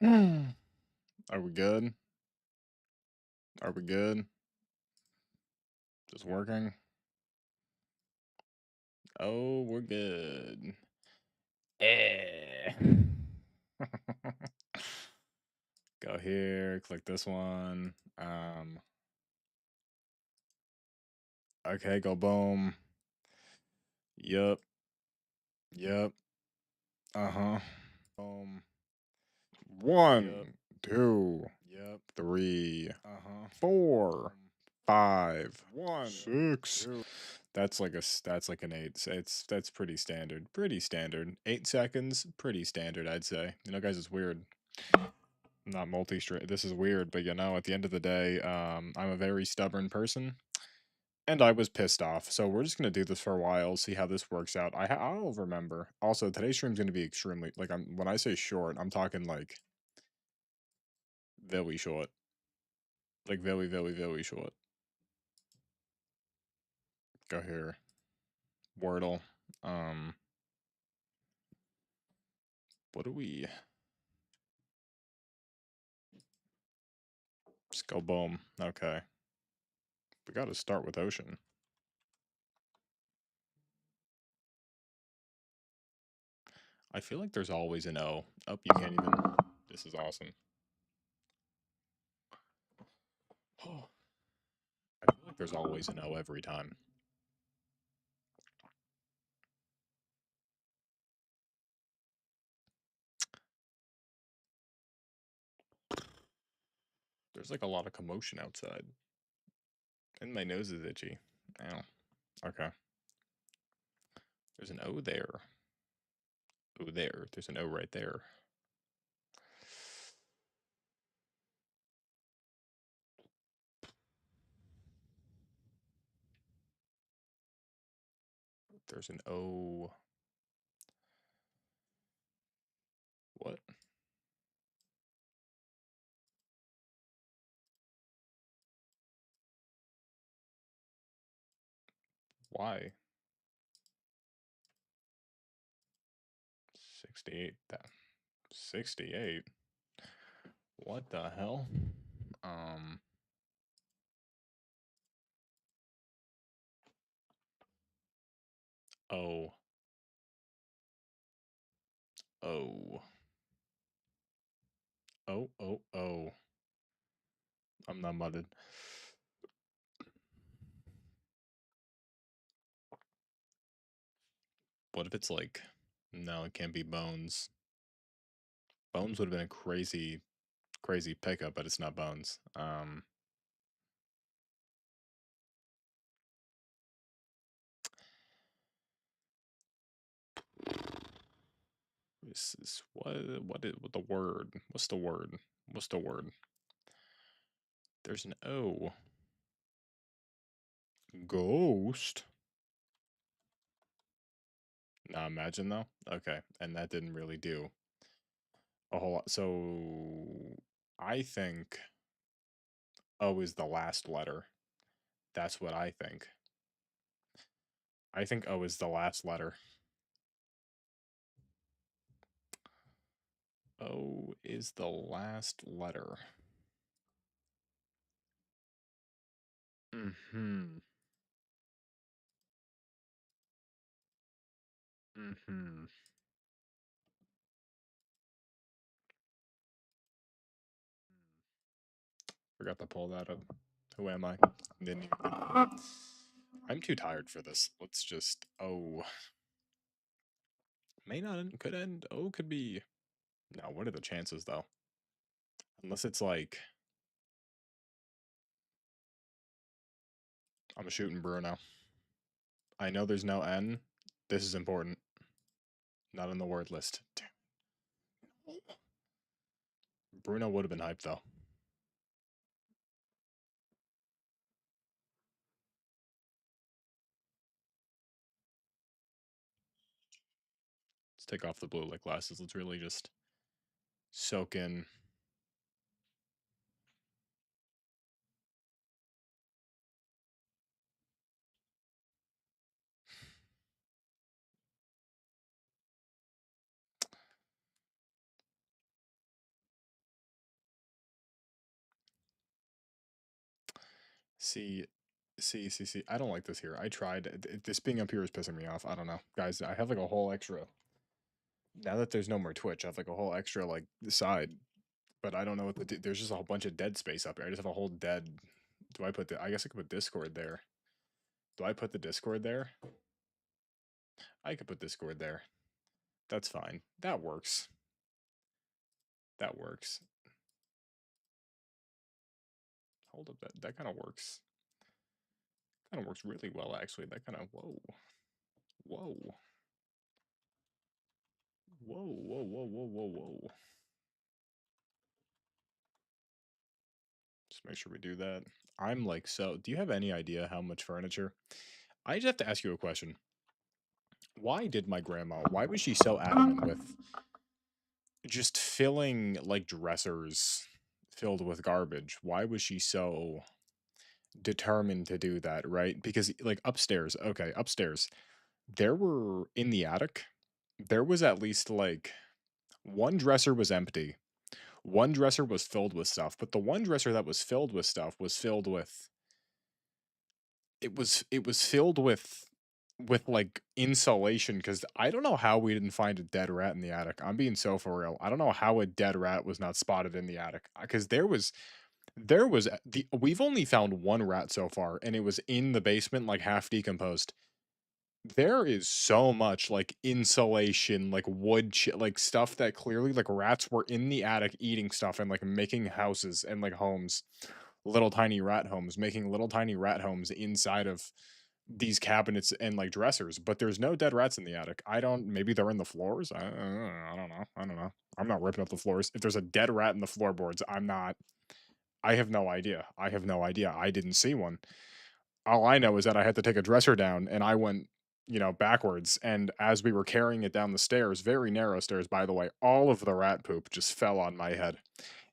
Are we good? Are we good? Just working? Oh, we're good. Eh. Go here, click this one. Okay, go boom. Yup. Yup. Uh-huh. Boom. One, yep. Two, yep. Three, four, five, six. That's like that's like an eight. That's pretty standard. Pretty standard. 8 seconds, pretty standard, I'd say. You know, guys, it's weird. I'm not multi-string. This is weird, but you know, at the end of the day, I'm a very stubborn person, and I was pissed off. So we're just gonna do this for a while, see how this works out. I'll remember. Also, today's stream's gonna be extremely like when I say short, I'm talking like very short. Like very, very, very short. Go here. Wordle. Um, what do we? Just go boom. Okay. We got to start with ocean. I feel like there's always an O. Oh, you can't even. This is awesome. I feel like there's always an O every time. There's like a lot of commotion outside. And my nose is itchy. Ow. Okay. There's an O there. O there. There's an O right there. There's an O. What? Why? 68. 68? What the hell? Um. Oh. Oh. Oh, oh, oh. I'm not mudded. What if it's like, no, it can't be Bones. Bones would have been a crazy, crazy pickup, but it's not Bones. This is what the word? What's the word? What's the word? There's an O. Ghost. Now imagine though. Okay, and that didn't really do a whole lot. So I think O is the last letter. That's what I think. I think O is the last letter. O is the last letter. Mm-hmm. Mm-hmm. Forgot to pull that up. Who am I? Didn't even. I'm too tired for this. Let's just. Oh. May not end. Could end. Oh, could be. No, what are the chances though? Unless it's like. I'm shooting Bruno. I know there's no N. This is important. Not on the word list. Damn. Bruno would have been hyped though. Let's take off the blue light glasses. Let's really just soak in. See, see. I don't like this here. I tried. This being up here is pissing me off. I don't know. Guys, I have like a whole extra. Now that there's no more Twitch, I have like a whole extra like side. But I don't know what there's just a whole bunch of dead space up here. I just have a whole dead. Do I put the? I guess I could put Discord there. Do I put the Discord there? I could put Discord there. That's fine. That works. That works. Hold up, that kind of works. Kind of works really well, actually. That kind of whoa. Just make sure we do that. I'm like, so. Do you have any idea how much furniture? I just have to ask you a question. Why did my grandma? Why was she so adamant with just filling like dressers filled with garbage? Why was she so determined to do that, right? Because like upstairs, okay, upstairs, there were in the attic, there was at least like one dresser was empty. One dresser was filled with stuff, but the one dresser that was filled with stuff was filled with it was filled with like insulation because I don't know how we didn't find a dead rat in the attic. I'm being so for real. I don't know how a dead rat was not spotted in the attic because there was the we've only found one rat so far, and it was in the basement, like half decomposed. There is so much like insulation, like wood, like stuff that clearly like rats were in the attic eating stuff and like making houses and like homes, little tiny rat homes, making little tiny rat homes inside of these cabinets and like dressers. But there's no dead rats in the attic. I don't. Maybe they're in the floors. I don't know. I don't know. I'm not ripping up the floors. If there's a dead rat in the floorboards, I'm not. I have no idea. I have no idea. I didn't see one. All I know is that I had to take a dresser down and I went, backwards. And as we were carrying it down the stairs, very narrow stairs, by the way, all of the rat poop just fell on my head.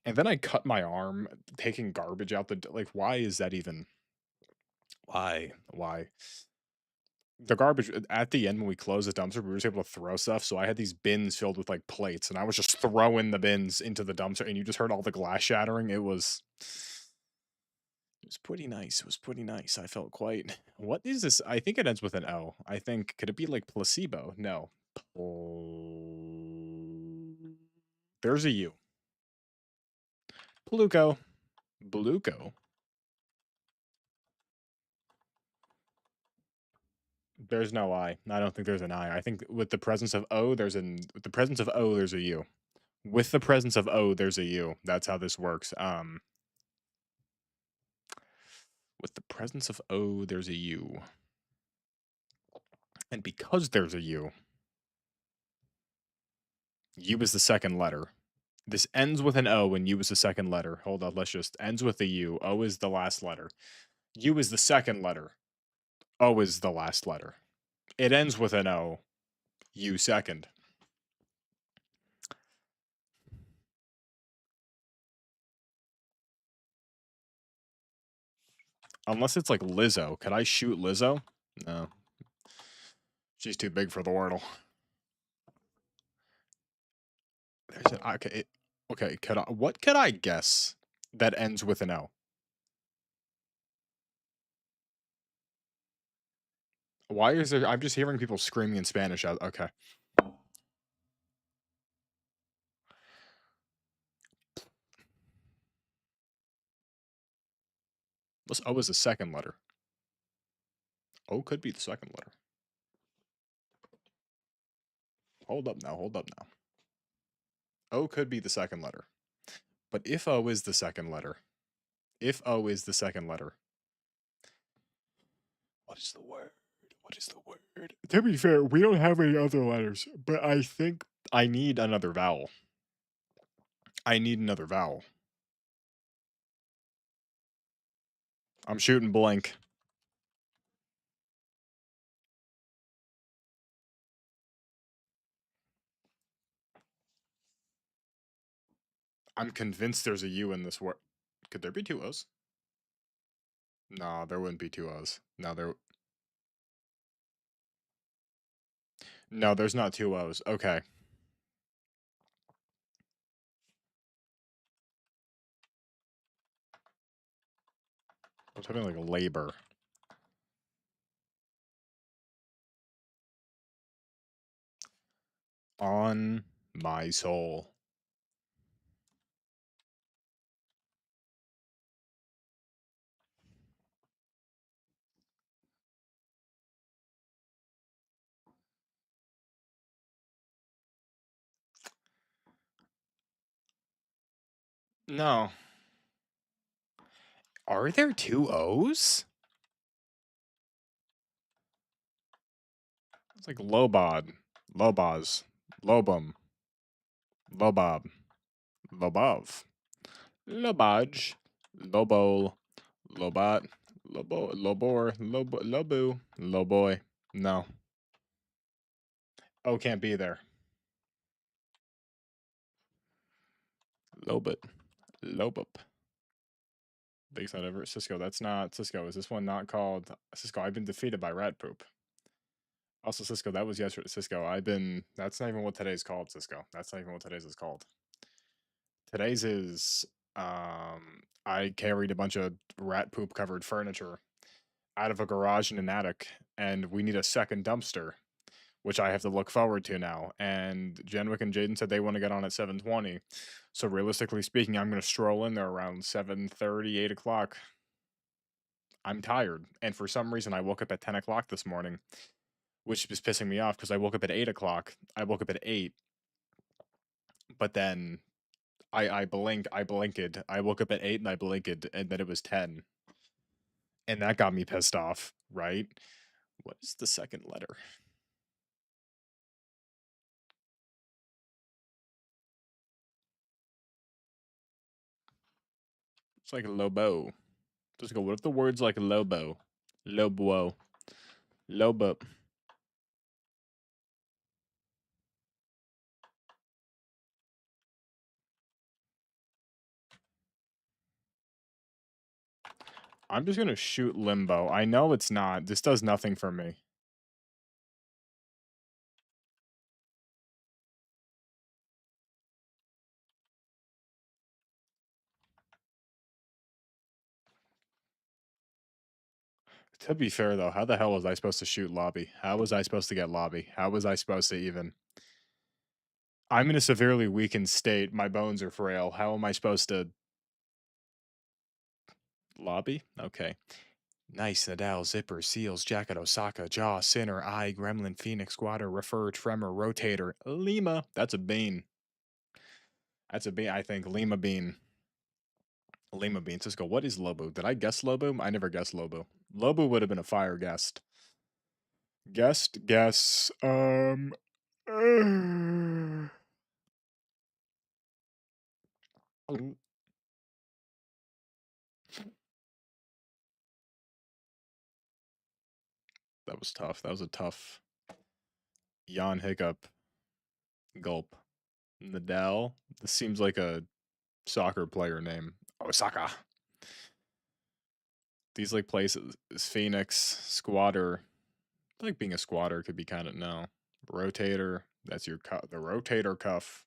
And then I cut my arm taking garbage out like, why is that even? Why? Why? The garbage at the end when we closed the dumpster, we were just able to throw stuff. So I had these bins filled with like plates, and I was just throwing the bins into the dumpster, and you just heard all the glass shattering. It was pretty nice. It was pretty nice. I felt quite. What is this? I think it ends with an O. I think could it be like placebo? No. There's a U. Pluco. Bluco. There's no I. I don't think there's an I. I think with the presence of O, with the presence of O, there's a U. With the presence of O, there's a U. That's how this works. With the presence of O, there's a U. And because there's a U is the second letter. This ends with an O and U is the second letter. Hold on, let's just ends with a U. O is the last letter. U is the second letter. O is the last letter. It ends with an O. U second. Unless it's like Lizzo. Could I shoot Lizzo? No. She's too big for the Wordle. There's an okay. Okay, what could I guess that ends with an O? Why is there? I'm just hearing people screaming in Spanish. Okay. O is the second letter. O could be the second letter. Hold up now. Hold up now. O could be the second letter. But if O is the second letter, what is the word? What is the word? To be fair, we don't have any other letters, but I think I need another vowel. I need another vowel. I'm shooting blank. I'm convinced there's a U in this word. Could there be two O's? No, there wouldn't be two O's. No, there's not two O's. Okay. I was having like labor. On my soul. No. Are there two O's? It's like Lobod, Lobaz, Lobum, Lobob, Lobov, Lobaj, Lobol, Lobot, Lobo, Lobor, Lobo, Lobu, Loboy. No. O can't be there. Lobot, Lobup. Biggest out ever. Cisco, that's not Cisco. Is this one not called Cisco? I've been defeated by rat poop. Also, Cisco, that was yesterday. Cisco, that's not even what today's called, Cisco. That's not even what today's is called. Today's is, I carried a bunch of rat poop covered furniture out of a garage in an attic, and we need a second dumpster, which I have to look forward to now. And Jenwick and Jaden said they want to get on at 7:20. So realistically speaking, I'm going to stroll in there around 7:30, 8 o'clock. I'm tired. And for some reason, I woke up at 10 o'clock this morning, which was pissing me off because I woke up at 8 o'clock. I woke up at 8, but then I blinked. I woke up at 8 and I blinked, and then it was 10. And that got me pissed off, right? What is the second letter? It's like Lobo. Let's go. What if the word's like Lobo? Lobo. Lobo. I'm just gonna shoot Limbo. I know it's not. This does nothing for me. To be fair, though, how the hell was I supposed to shoot Lobby? How was I supposed to get Lobby? How was I supposed to even? I'm in a severely weakened state. My bones are frail. How am I supposed to? Lobby? Okay. Nice, Nadal, Zipper, Seals, Jacket, Osaka, Jaw, Sinner, Eye, Gremlin, Phoenix, Squatter, Refer, Tremor, Rotator, Lima. That's a bean. That's a bean. I think Lima bean. Lima bean. Cisco, what is Lobo? Did I guess Lobo? I never guessed Lobo. Lobo would have been a fire guest. Guess. That was tough. That was a tough. Jan Hiccup. Gulp. Nadal. This seems like a soccer player name. Osaka. These like places. Phoenix. Squatter. I feel like being a squatter could be kind of no. Rotator. That's your cuff. The rotator cuff.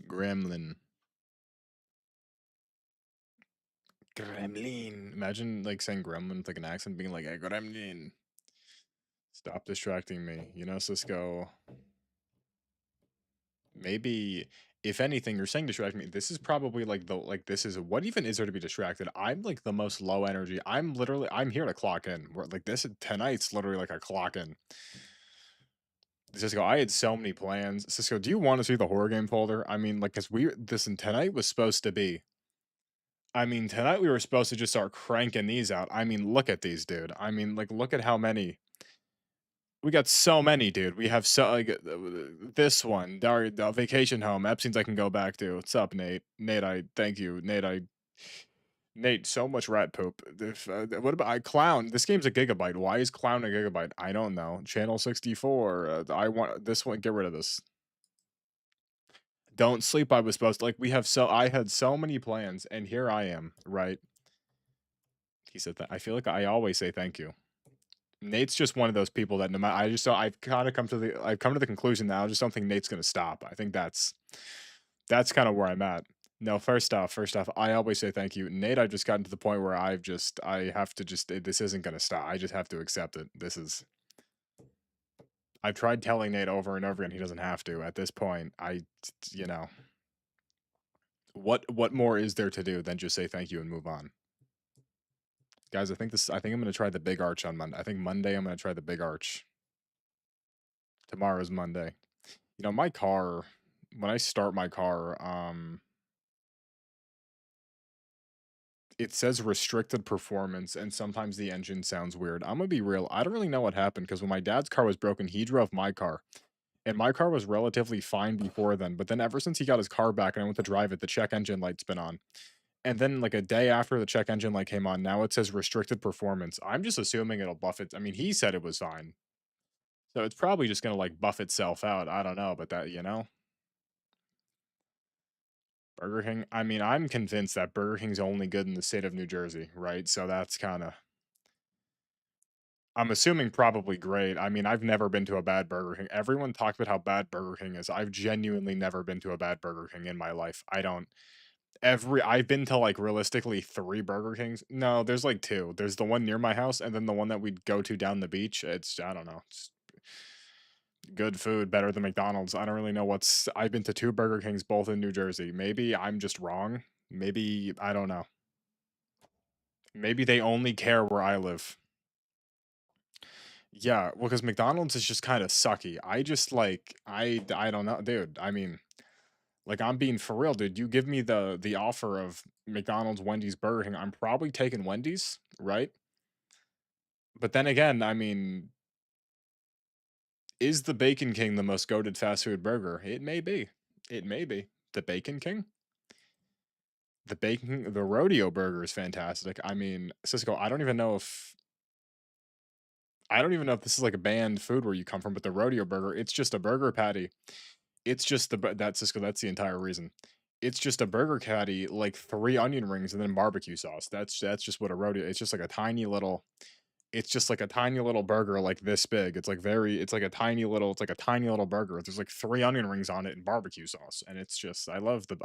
Gremlin. Gremlin. Imagine like saying gremlin with like an accent, being like a gremlin. Stop distracting me. You know, Cisco. Maybe if anything, you're saying distract me. This is probably like this is what even is there to be distracted? I'm like the most low energy. I'm here to clock in. Like this tonight's literally like a clock in. Cisco, I had so many plans. Cisco, do you want to see the horror game folder? I mean, like, cause tonight was supposed to be. I mean, tonight we were supposed to just start cranking these out. I mean, look at these, dude. I mean, like, look at how many. We got so many, dude. We have so like this one, our vacation home. Epstein's I can go back to. What's up, Nate? Nate, I thank you, Nate. So much rat poop. What about I clown? This game's a gigabyte. Why is clown a gigabyte? I don't know. Channel 64. I want this one. Get rid of this. Don't sleep. I was supposed to like. I had so many plans, and here I am. Right. He said that. I feel like I always say thank you. Nate's just one of those people that no matter I just don't I've come to the conclusion that I just don't think Nate's gonna stop. I think that's kind of where I'm at. No, first off, I always say thank you. Nate, I've just gotten to the point where I have to just this isn't gonna stop. I just have to accept it. I've tried telling Nate over and over again he doesn't have to. At this point, you know, what more is there to do than just say thank you and move on? Guys, I think I'm gonna try the big arch on Monday. I think Monday I'm gonna try the big arch. Tomorrow's Monday. You know, my car, when I start my car, it says restricted performance and sometimes the engine sounds weird. I'm gonna be real. I don't really know what happened because when my dad's car was broken, he drove my car. And my car was relatively fine before then, but then ever since he got his car back and I went to drive it, the check engine light's been on. And then like a day after the check engine light came on, now it says restricted performance. I'm just assuming it'll buff it. I mean, he said it was fine. So it's probably just gonna like buff itself out. I don't know, but Burger King. I mean, I'm convinced that Burger King's only good in the state of New Jersey, right? So that's kind of I'm assuming probably great. I mean, I've never been to a bad Burger King. Everyone talks about how bad Burger King is. I've genuinely never been to a bad Burger King in my life. I don't I've been to like realistically 3 Burger Kings. No, there's like 2. There's the one near my house and then the one that we'd go to down the beach. It's I don't know. It's good food, better than McDonald's. I don't really know what's I've been to 2 Burger Kings both in New Jersey. Maybe I'm just wrong. Maybe I don't know. Maybe they only care where I live. Yeah, well, because McDonald's is just kind of sucky. I just like I don't know, dude. I mean, like I'm being for real, dude. You give me the offer of McDonald's, Wendy's, Burger King, I'm probably taking Wendy's, right? But then again, I mean, is the Bacon King the most goated fast food burger? It may be. It may be. The Bacon King? The rodeo burger is fantastic. I mean, Cisco, I don't even know if this is like a banned food where you come from, but the rodeo burger, it's just a burger patty. It's just that's Cisco, that's the entire reason. It's just a burger patty, like 3 onion rings and then barbecue sauce. That's just what a rodeo it's just like a tiny little it's just like a tiny little burger like this big. It's like a tiny little burger. There's like 3 onion rings on it and barbecue sauce. And it's just I love the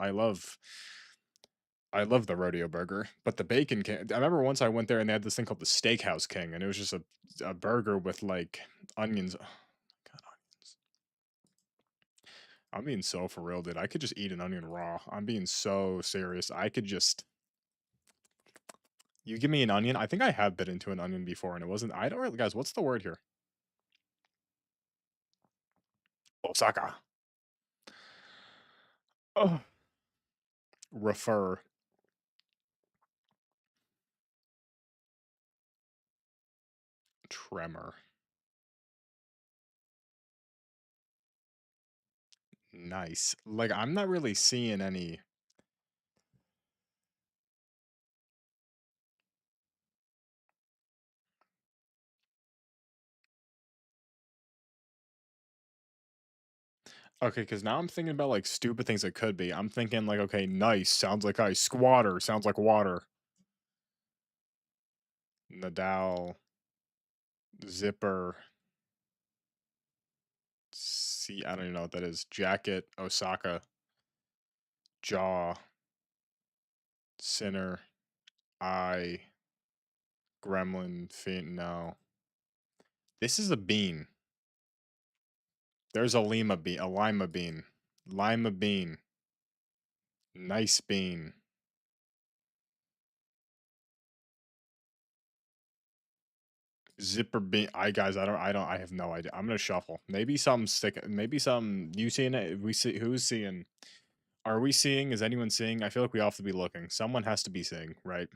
rodeo burger. But the bacon king I remember once I went there and they had this thing called the Steakhouse King, and it was just a burger with like onions. Oh, God, onions. I'm being so for real, dude. I could just eat an onion raw. I'm being so serious. I could just you give me an onion. I think I have bit into an onion before, and it wasn't. I don't really, guys. What's the word here? Osaka. Oh. Refer. Tremor. Nice. Like I'm not really seeing any. Okay, because now I'm thinking about like stupid things it could be. I'm thinking like, okay, nice sounds like ice. Squatter sounds like water. Nadal. Zipper. See, I don't even know what that is. Jacket. Osaka. Jaw. Sinner. Eye. Gremlin. Fiend. No. This is a bean. There's a lima bean. A lima bean. Lima bean. Nice bean. Zipper bean. I have no idea. I'm gonna shuffle. Maybe some stick. Maybe some. You seeing it? We see who's seeing. Are we seeing? Is anyone seeing? I feel like we all have to be looking. Someone has to be seeing, right?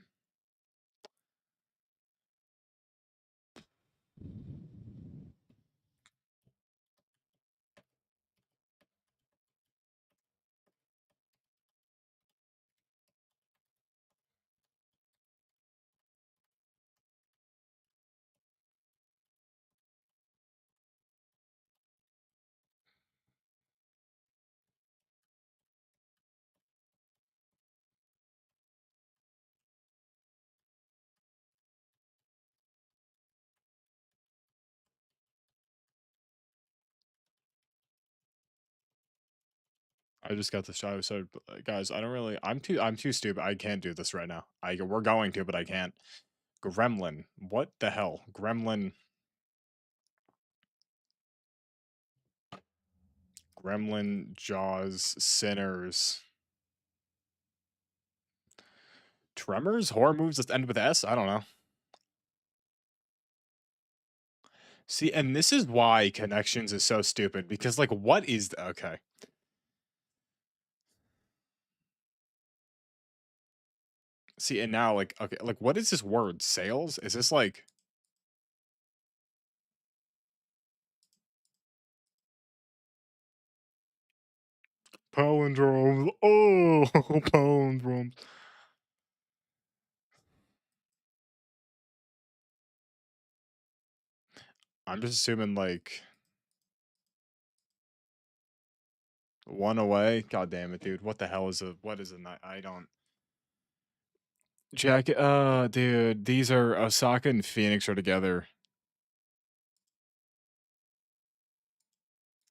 I just got the shot. So, guys, I'm too stupid. I can't do this right now. We're going to, but I can't. Gremlin. What the hell? Gremlin. Gremlin, Jaws, Sinners. Tremors? Horror movies that end with S? I don't know. See, and this is why Connections is so stupid, because, like, what is... Okay. See, and now, like, okay, like, what is this word? Sales? Is this, like... Palindromes. Oh, palindromes. I'm just assuming, like... One away? God damn it, dude. What the hell is a... What is a... I don't... Jack... dude. These are... Osaka and Phoenix are together.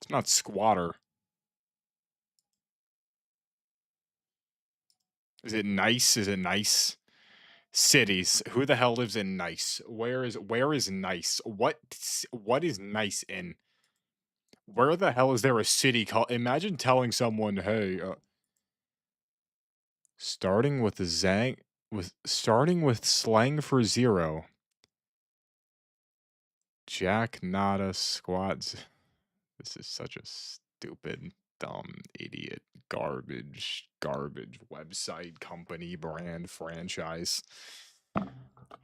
It's not Squatter. Is it Nice? Is it Nice? Cities. Who the hell lives in Nice? Where is Nice? What is Nice in? Where the hell is there a city called? Imagine telling someone, "Hey, starting with starting with slang for zero. Jack Nada squats." This is such a stupid, dumb, idiot, garbage website, company, brand, franchise.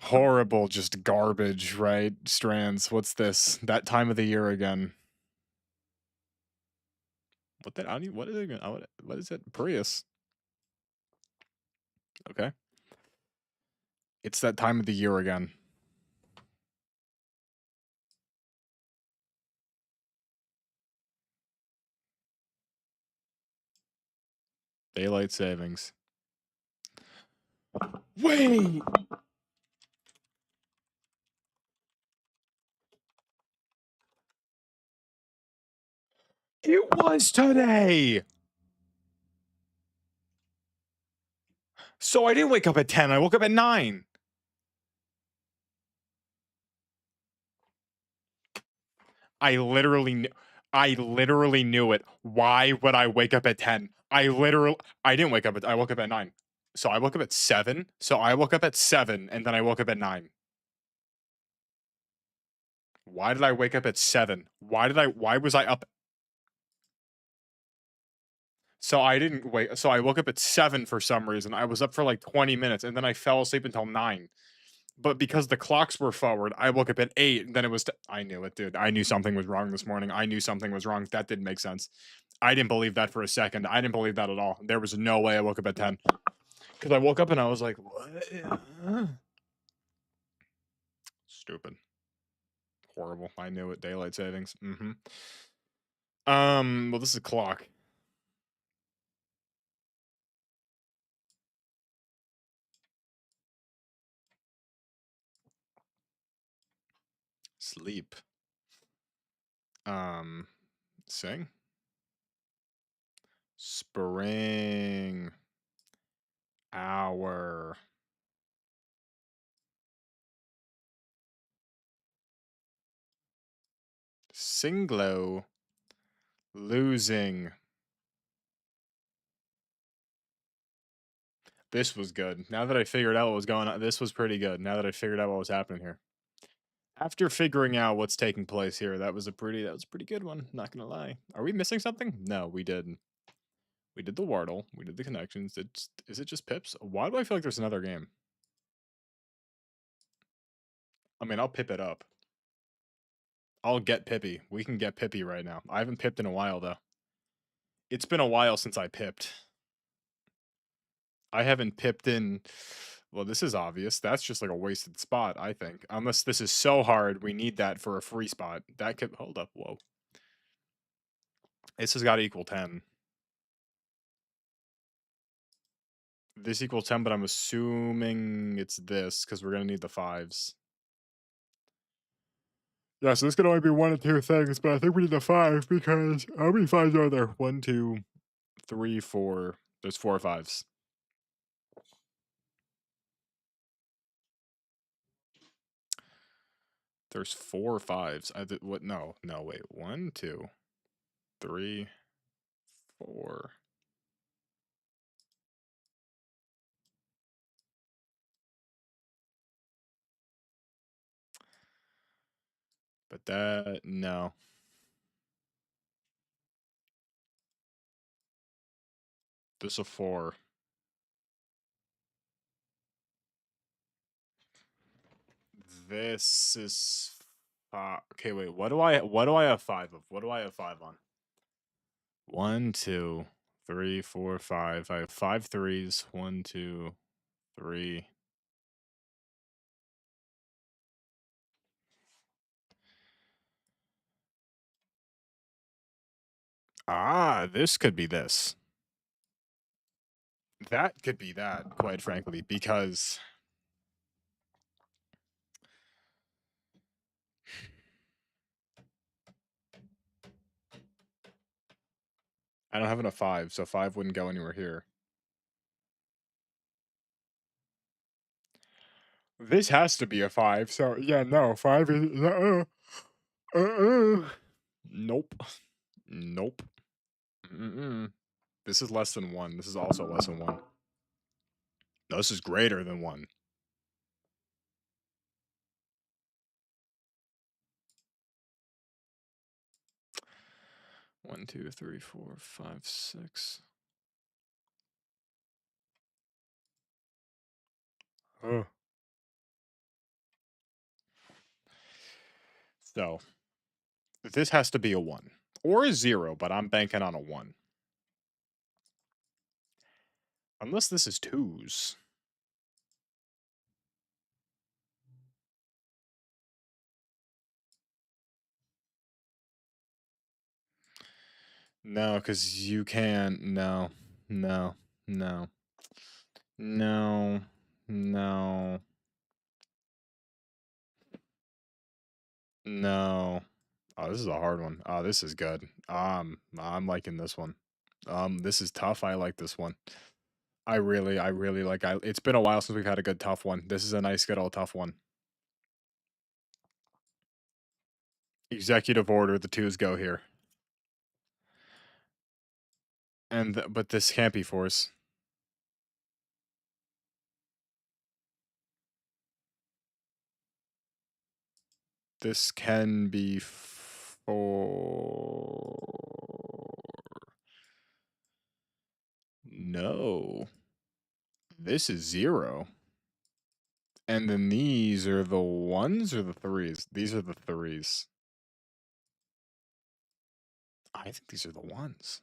Horrible, just garbage, right? Strands, what's this? That time of the year again. What the? I don't even, what is it? What is it? Prius. Okay. It's that time of the year again. Daylight savings. Wait! It was today! So I didn't wake up at 10, I woke up at 9. I literally knew it. Why would I wake up at 10? I didn't wake up I woke up at 9. So I woke up at 7. So I woke up at 7 and then I woke up at 9. Why did I wake up at 7? Why was I up? So I didn't wait. So I woke up at 7 for some reason. I was up for like 20 minutes and then I fell asleep until 9. But because the clocks were forward, I woke up at 8 and then it was I knew it, dude. I knew something was wrong this morning. I knew something was wrong. That didn't make sense. I didn't believe that for a second. I didn't believe that at all. There was no way I woke up at 10. Cuz I woke up and I was like, "What?" Stupid. Horrible. I knew it. Daylight savings. Well, this is a clock. Sleep. Sing. Spring. Hour. Singlo. Losing. This was good. Now that I figured out what was going on, this was pretty good. Now that I figured out what was happening here. After figuring out what's taking place here, that was a pretty good one, not gonna lie. Are we missing something? No, we did. We did the Wardle. We did the connections. Is it just Pips? Why do I feel like there's another game? I mean, I'll pip it up. I'll get Pippi. We can get Pippi right now. I haven't pipped in a while, though. It's been a while since I pipped. I haven't pipped in... Well, this is obvious. That's just like a wasted spot, I think. Unless this is so hard, we need that for a free spot. That could... Hold up, whoa. This has got to equal 10. This equals 10, but I'm assuming it's this, because we're going to need the 5s. Yeah, so this could only be 1 of 2 things, but I think we need the 5, because how many 5s are there? 1, 2, 3, 4. There's 4 fives. There's 4 fives. I did what? No, no, wait. 1, 2, 3, 4. But that no. This is a 4. This is okay, wait. What do I have 5 of? What do I have 5 on? 1, 2, 3, 4, 5. I have 5 threes. 1, 2, 3. Ah, this could be this. That could be that, quite frankly, because I don't have enough 5, so 5 wouldn't go anywhere here. This has to be a 5, so yeah, no, 5 is nope. Nope. Mm-mm. This is less than 1. This is also less than 1. No, this is greater than 1. One, two, three, four, five, 6. Oh. So this has to be a 1 or a 0, but I'm banking on a 1. Unless this is 2s. No, because you can't. No, no, no, no, no, no. Oh, this is a hard one. Oh, this is good. I'm liking this one. This is tough. I like this one. I really like. It's been a while since we've had a good tough one. This is a nice, good old tough one. Executive order. The 2s go here, but this can't be 4s. This can be 4. No. This is 0. And then these are the 1s or the 3s? These are the 3s. I think these are the 1s.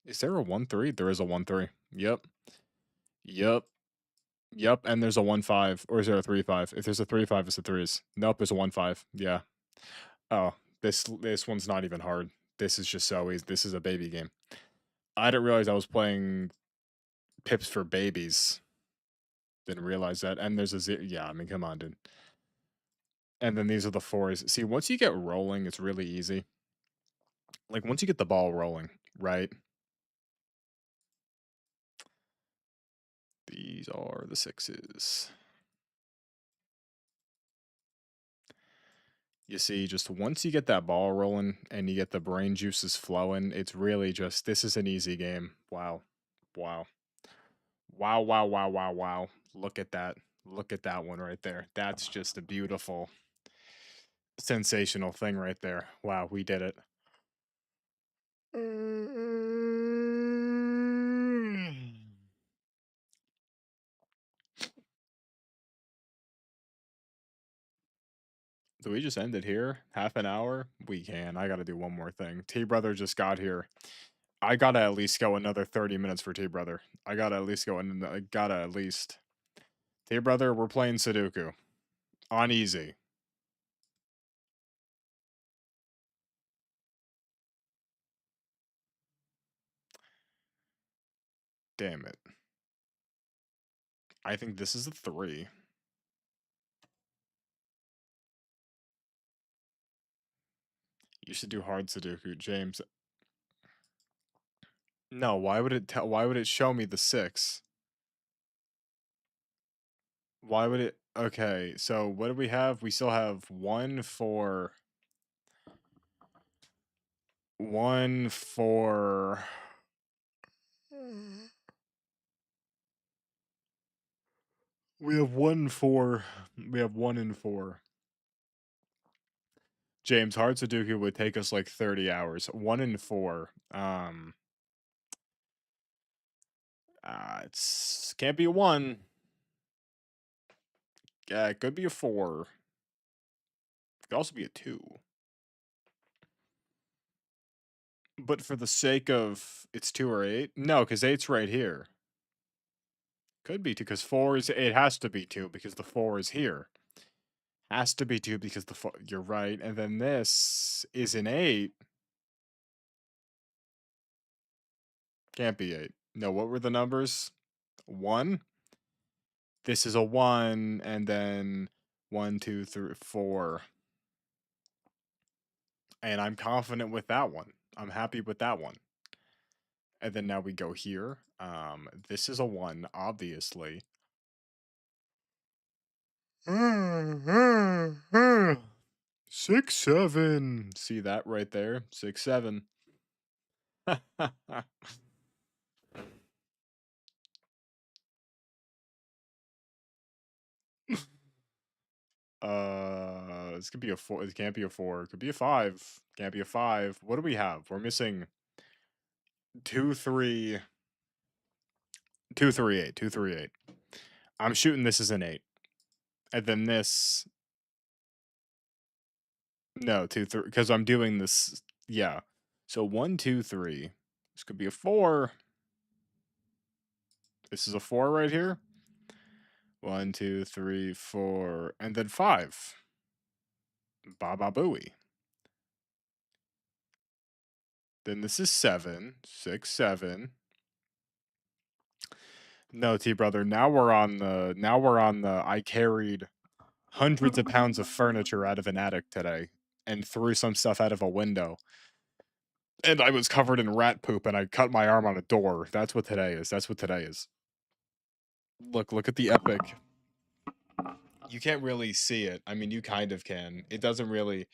Is there a 1-3? There is a 1-3. Yep. Yep. Yep. And there's a 1-5. Or is there a 3-5? If there's a 3-5, it's the 3s. Nope, there's a 1-5. Yeah. Oh, this one's not even hard. This is just so easy. This is a baby game. I didn't realize I was playing Pips for babies. Didn't realize that. And there's a 0. Yeah, I mean, come on, dude. And then these are the 4s. See, once you get rolling, it's really easy. Like, once you get the ball rolling, right? These are the 6s. You see, just once you get that ball rolling and you get the brain juices flowing, it's really just this is an easy game. Wow. Wow. Wow, wow, wow, wow, wow. Look at that. Look at that one right there. That's just a beautiful, sensational thing right there. Wow, we did it. Do we just end it here? Half an hour? We can. I gotta do one more thing. T Brother just got here. I gotta at least go another 30 minutes for T Brother. I gotta at least go and I gotta at least. T Brother, we're playing Sudoku. On easy. Damn it. I think this is a 3. You should do hard Sudoku. James, No, why would it show me the 6? Why would it okay, so what do we have? We still have 1 for we have 1 for we have 1 and 4. James, hard Sudoku would take us like 30 hours. 1 and 4. It's can't be a 1. Yeah, it could be a 4. It could also be a 2. But for the sake of it's 2 or 8? No, because 8's right here. Could be 2 because 4 is it has to be 2 because the 4 is here. Has to be 2 because the 4 you're right. And then this is an 8. Can't be 8. No, what were the numbers? 1? This is a 1, and then 1, 2, 3, 4. And I'm confident with that one. I'm happy with that one. And then now we go here. This is a 1, obviously. 6, 7. See that right there? 6, 7. This could be a 4. It can't be a 4. It could be a 5. Can't be a 5. What do we have? We're missing 2, 3, 2, 3, 8. 2, 3, 8. I'm shooting this as an 8. And then this. No, 2, 3. Because I'm doing this. Yeah. So 1, 2, 3. This could be a 4. This is a 4 right here. 1, 2, 3, 4. And then 5. Baba Booey. Then this is 7. 6, 7. No, T brother. Now we're on the I carried hundreds of pounds of furniture out of an attic today and threw some stuff out of a window. And I was covered in rat poop and I cut my arm on a door. That's what today is. That's what today is. Look at the epic. You can't really see it. I mean, you kind of can. It doesn't really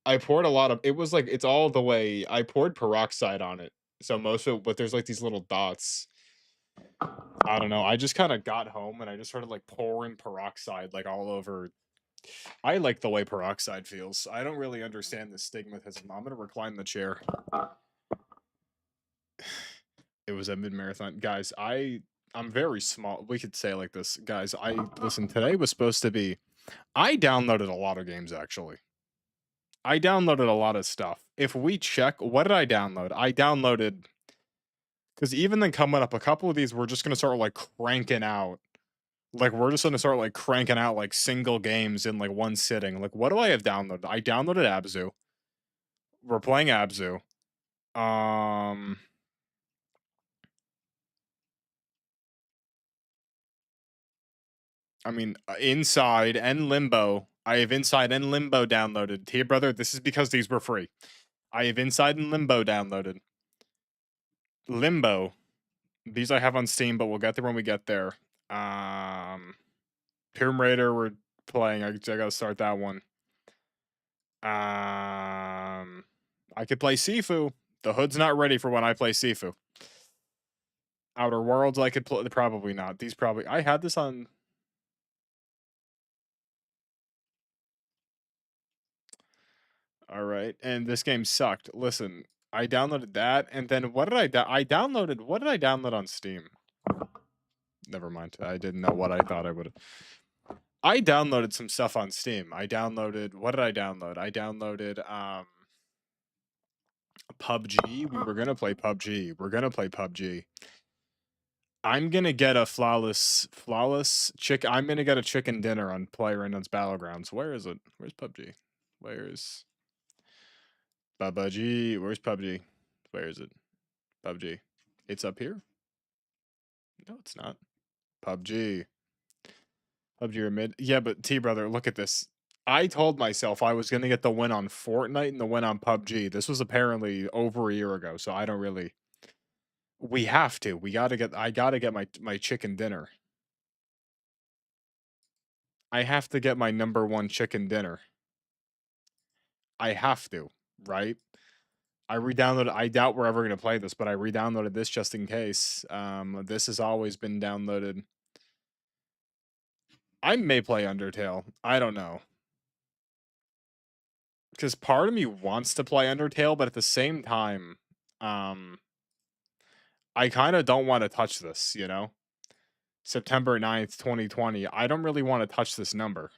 I poured a lot of it was like it's all the way I poured peroxide on it. So most of it, but there's like these little dots. I don't know. I just kind of got home and I just started like pouring peroxide like all over. I like the way peroxide feels. I don't really understand the stigmatism. I'm gonna recline the chair. It was a mid-marathon. Guys, I'm very small. We could say it like this. Guys, I listen, today was supposed to be I downloaded a lot of games actually. I downloaded a lot of stuff. If we check, what did I download? I downloaded because even then coming up, a couple of these we're just gonna start like cranking out. Like we're just gonna start like cranking out like single games in like one sitting. Like what do I have downloaded? I downloaded Abzu. We're playing Abzu. I mean, Inside and Limbo. I have Inside and Limbo downloaded. Tia brother, this is because these were free. I have Inside and Limbo downloaded. Limbo. These I have on Steam, but we'll get there when we get there. Tomb Raider, we're playing. I gotta start that one. I could play Sifu. The hood's not ready for when I play Sifu. Outer Worlds, I could play. Probably not. These probably. I had this on. All right, and this game sucked. Listen, I downloaded that, and then what did I downloaded? What did I download on Steam? Never mind. I didn't know what I thought I would. I downloaded some stuff on Steam. I downloaded. What did I download? I downloaded PUBG. We were gonna play PUBG. We're gonna play PUBG. I'm gonna get a flawless chick. I'm gonna get a chicken dinner on PlayerUnknown's Battlegrounds. Where is it? Where's PUBG? Where's PUBG? Where's PUBG? Where is it? PUBG. It's up here? No, it's not. PUBG. PUBG or mid. Yeah, but T brother, look at this. I told myself I was gonna get the win on Fortnite and the win on PUBG. This was apparently over a year ago, so I don't really. We have to. I gotta get my chicken dinner. I have to get my number 1 chicken dinner. I have to, right? I doubt we're ever gonna play this, but I re-downloaded this just in case. This has always been downloaded. I may play Undertale. I don't know. Because part of me wants to play Undertale, but at the same time, um, I kind of don't want to touch this, you know? September 9th, 2020. I don't really want to touch this number.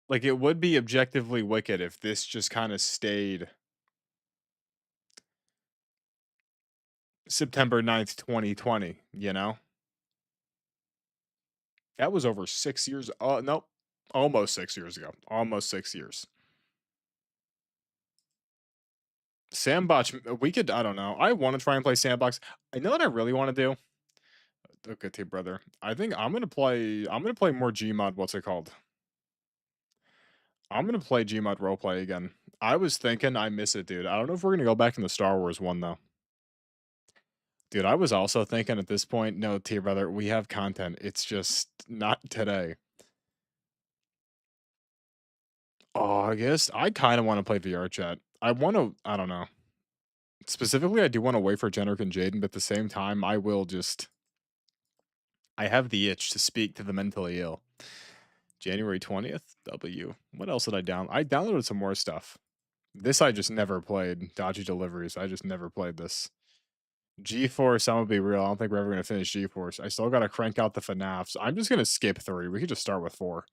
Like, it would be objectively wicked if this just kind of stayed September 9th, 2020, you know? That was over 6 years. Oh, nope. Almost 6 years ago. Almost 6 years. Sandbox, we could, I don't know. I want to try and play Sandbox. I know what I really want to do. Okay, T brother. I think I'm gonna play more Gmod, what's it called? I'm gonna play Gmod roleplay again. I was thinking I miss it, dude. I don't know if we're gonna go back in the Star Wars one though. Dude, I was also thinking at this point, no, T brother, we have content. It's just not today. Oh, I guess I kind of want to play VR chat. I don't know. Specifically, I do want to wait for Jenrick and Jaden, but at the same time, I have the itch to speak to the mentally ill. January 20th, W. What else did I down? I downloaded some more stuff. This I just never played. Dodgy Deliveries. I just never played this. G-Force, I'm gonna be real. I don't think we're ever gonna finish G-Force. I still gotta crank out the FNAFs. I'm just gonna skip 3. We could just start with 4.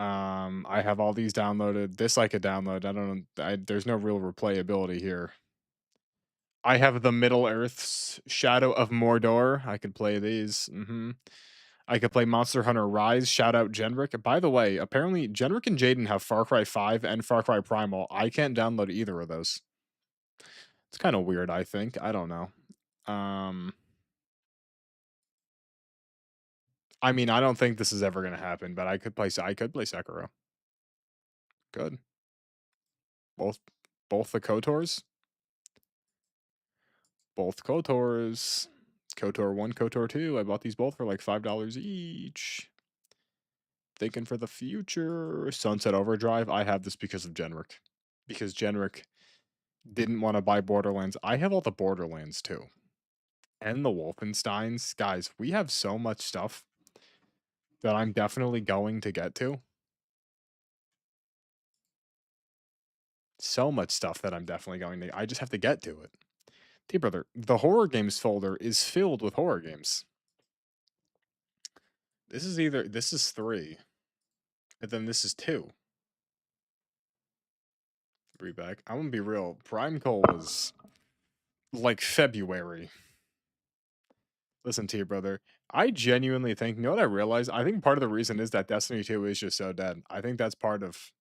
I have all these downloaded. This I could download. I don't know. There's no real replayability here. I have the Middle Earths Shadow of Mordor. I could play these. I could play Monster Hunter Rise. Shout out Genrick. By the way, apparently Genrick and Jaden have Far Cry 5 and Far Cry Primal. I can't download either of those. It's kind of weird, I think. I don't know. Um, I mean, I don't think this is ever gonna happen, but I could play Sekiro. Good. Both both the KOTORs. Both KOTORs. KOTOR 1, KOTOR 2. I bought these both for like $5 each. Thinking for the future. Sunset Overdrive. I have this because of Genrick. Because Genrick didn't want to buy Borderlands. I have all the Borderlands too. And the Wolfensteins. Guys, we have so much stuff that I'm definitely going to get to. So much stuff that I'm definitely going to. I just have to get to it. Hey, brother, the horror games folder is filled with horror games. This is 3, and then this is 2. 3 back. I'm gonna be real. Prime Call was like February. Listen to you, brother. I genuinely think, you know what I realized? I think part of the reason is that Destiny 2 is just so dead. I think that's part of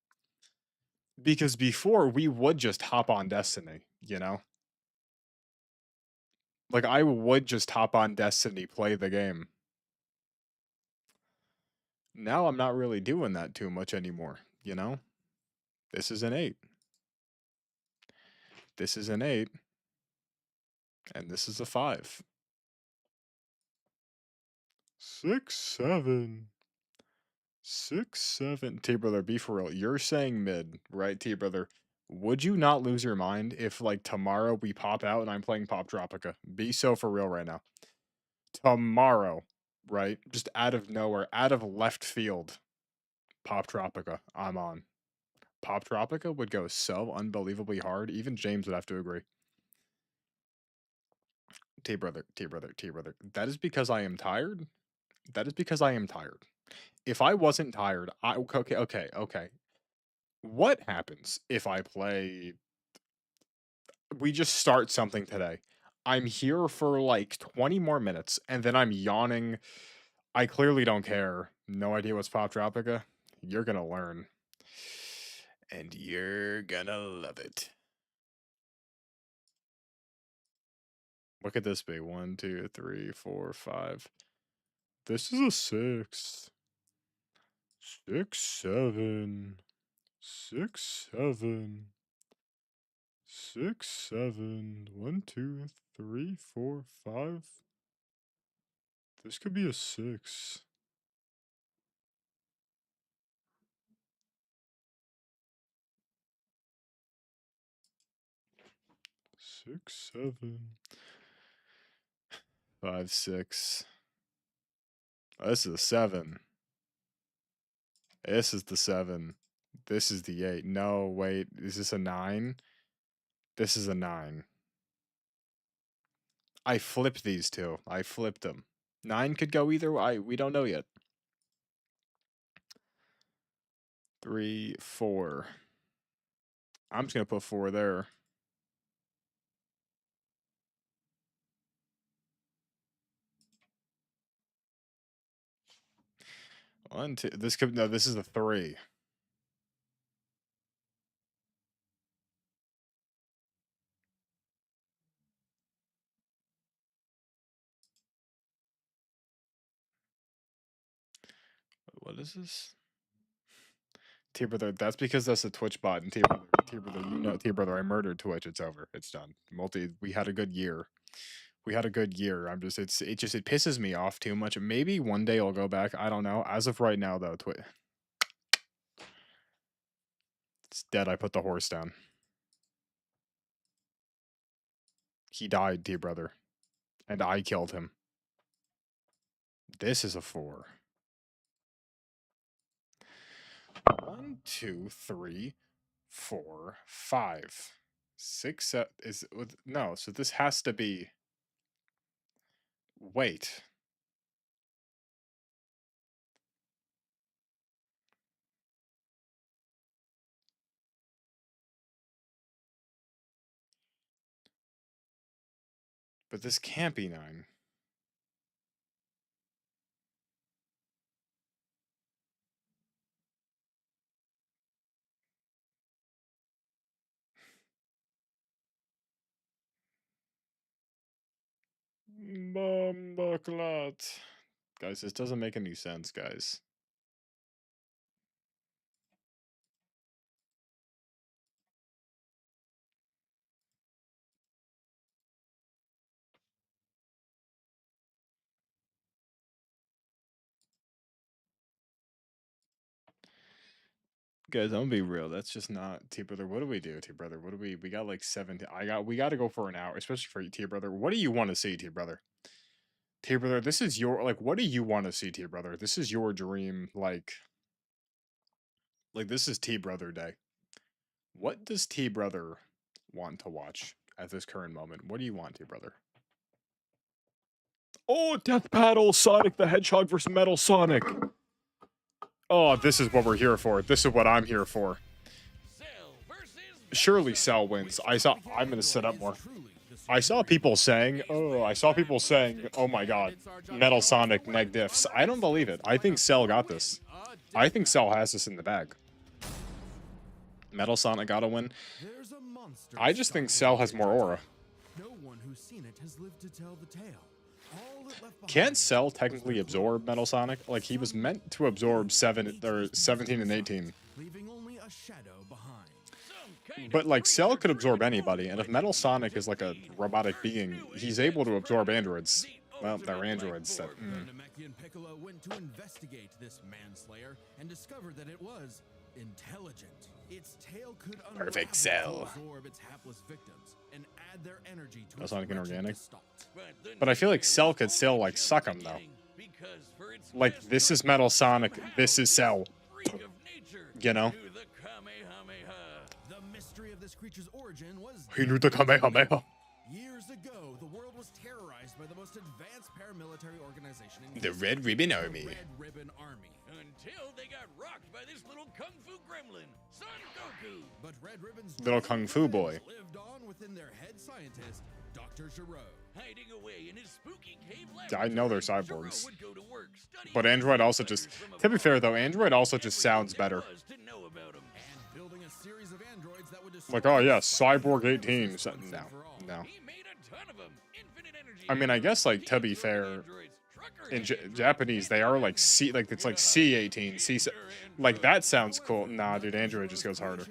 because before we would just hop on Destiny, you know? Like I would just hop on Destiny, play the game. Now I'm not really doing that too much anymore, you know? This is an 8. This is an 8. And this is a 5. 6, 7. 6, 7. T brother, be for real. You're saying mid, right, T brother? Would you not lose your mind if like tomorrow we pop out and I'm playing Pop Tropica? Be so for real right now. Tomorrow, right? Just out of nowhere, out of left field, Pop Tropica. I'm on. Pop Tropica would go so unbelievably hard. Even James would have to agree. T brother, T brother, T brother. That is because I am tired. That is because I am tired. If I wasn't tired, okay. What happens if I play we just start something today? I'm here for like 20 more minutes and then I'm yawning. I clearly don't care. No idea what's Pop Tropica. You're gonna learn. And you're gonna love it. What could this be? 1, 2, 3, 4, 5. This is a 6. 6, 7. 6, 7. 6, 7. 1, 2, 3, 4, 5. This could be a 6. Six, 7. 5, 6. Oh, this is a 7. This is the 7. This is the 8. No, wait. Is this a 9? This is a 9. I flipped these two. I flipped them. 9 could go either way. We don't know yet. 3, 4. I'm just going to put 4 there. 1, 2. This could, no, this is a 3. What is this? T-Brother, that's because that's a Twitch bot. And T-Brother, you know, T-Brother, I murdered Twitch. It's over. It's done. We had a good year. We had a good year. It pisses me off too much. Maybe one day I'll go back. I don't know. As of right now, though, it's dead. I put the horse down. He died, T-Brother. And I killed him. This is a 4. 1, 2, 3, 4, 5, 6, 7 is no. So this has to be. Wait. But this can't be 9. Bumbleclot. Guys, this doesn't make any sense, guys. Guys, I'm gonna be real. That's just not T-Brother. What do we do, T-Brother? What do we got like 7 we gotta go for an hour, especially for you, T-Brother. What do you want to see, T-Brother? T-Brother, this is your what do you want to see, T-Brother? This is your dream, like this is T-Brother day. What does T-Brother want to watch at this current moment? What do you want, T-Brother? Oh, Death Battle, Sonic the Hedgehog versus Metal Sonic. Oh, this is what we're here for. This is what I'm here for. Surely Cell wins. I'm gonna set up more. I saw people saying, oh my god, Metal Sonic neg diffs. I don't believe it. I think Cell got this. I think Cell has this in the bag. Metal Sonic gotta win. I just think Cell has more aura. Can't Cell technically absorb Metal Sonic? Like, he was meant to absorb 17 and 18. But, like, Cell could absorb anybody, and if Metal Sonic is like a robotic being, he's able to absorb androids. Well, they're androids that... Piccolo went to investigate this manslayer and discovered that it was intelligent. Its tail could perfect Cell. Absorb its hapless victims and add their energy to That's not inorganic. But I feel like Cell could still, like, suck him, though. Like, this is Metal Sonic, this is Cell. You know? The mystery of this creature's origin was... He knew the Kamehameha. Years ago, the world was terrorized by the most advanced paramilitary organization in the Red Ribbon Army. Red Ribbon Army. Until they got rocked by this little kung fu gremlin, Son Goku. But Red Ribbon's little kung fu boy lived on within their head scientist, Dr. Gero. Hiding away in his spooky cave lab. I know they're cyborgs. But Android also just, to be fair though, Android also just sounds better. Like, oh yeah, Cyborg 18. No. I mean, I guess, like, to be fair, in Japanese, they are like C, like, it's like C18, C, like, that sounds cool. Nah, dude, Android just goes harder.